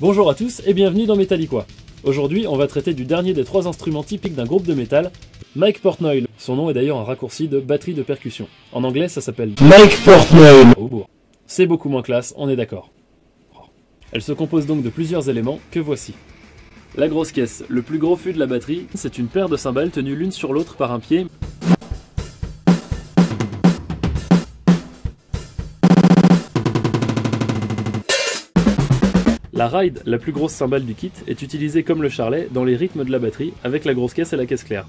Bonjour à tous et bienvenue dans Metallica. Aujourd'hui, on va traiter du dernier des 3 instruments typiques d'un groupe de métal, Mike Portnoy. Son nom est d'ailleurs un raccourci de batterie de percussion. En anglais, ça s'appelle Mike Portnoy. C'est beaucoup moins classe, on est d'accord. Elle se compose donc de plusieurs éléments que voici. La grosse caisse, le plus gros fût de la batterie, c'est une paire de cymbales tenues l'une sur l'autre par un pied. La ride, la plus grosse cymbale du kit, est utilisée comme le charlet dans les rythmes de la batterie avec la grosse caisse et la caisse claire.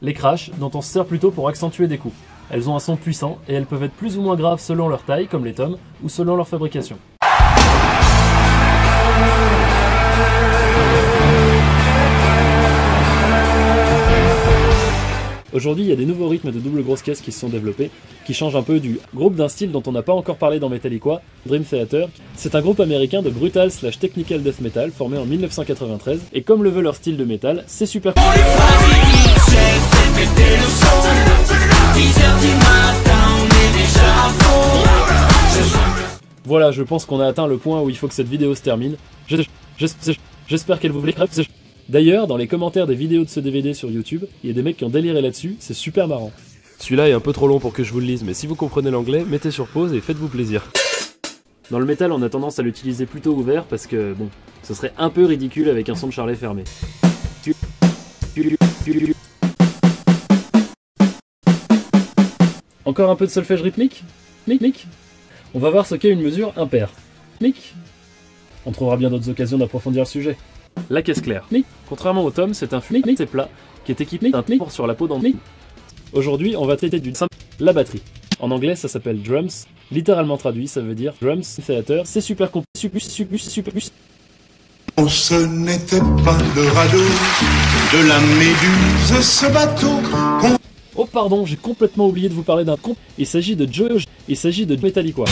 Les crashs, dont on se sert plutôt pour accentuer des coups. Elles ont un son puissant et elles peuvent être plus ou moins graves selon leur taille, comme les toms, ou selon leur fabrication. Aujourd'hui, il y a des nouveaux rythmes de double grosse caisse qui se sont développés, qui changent un peu du groupe d'un style dont on n'a pas encore parlé dans Metallica, Dream Theater. C'est un groupe américain de brutal/technical death metal formé en 1993, et comme le veut leur style de métal, c'est super cool. Voilà, je pense qu'on a atteint le point où il faut que cette vidéo se termine. J'espère qu'elle vous plaît. D'ailleurs, dans les commentaires des vidéos de ce DVD sur YouTube, il y a des mecs qui ont déliré là-dessus, c'est super marrant. Celui-là est un peu trop long pour que je vous le lise, mais si vous comprenez l'anglais, mettez sur pause et faites-vous plaisir. Dans le métal, on a tendance à l'utiliser plutôt ouvert parce que, bon, ce serait un peu ridicule avec un son de charlet fermé. Encore un peu de solfège rythmique? Mic. On va voir ce qu'est une mesure impaire. Mic. On trouvera bien d'autres occasions d'approfondir le sujet. La caisse claire. Contrairement au tom, c'est un fût assez plat qui est équipé d'un port sur la peau d'entrée. Aujourd'hui, on va traiter d'une simple la batterie. En anglais, ça s'appelle drums. Littéralement traduit, ça veut dire drums theater. C'est super compliqué. Oh, ce n'était pas le radeau de la Méduse, ce bateau. Oh pardon, j'ai complètement oublié de vous parler d'un con. Il s'agit de Metallica.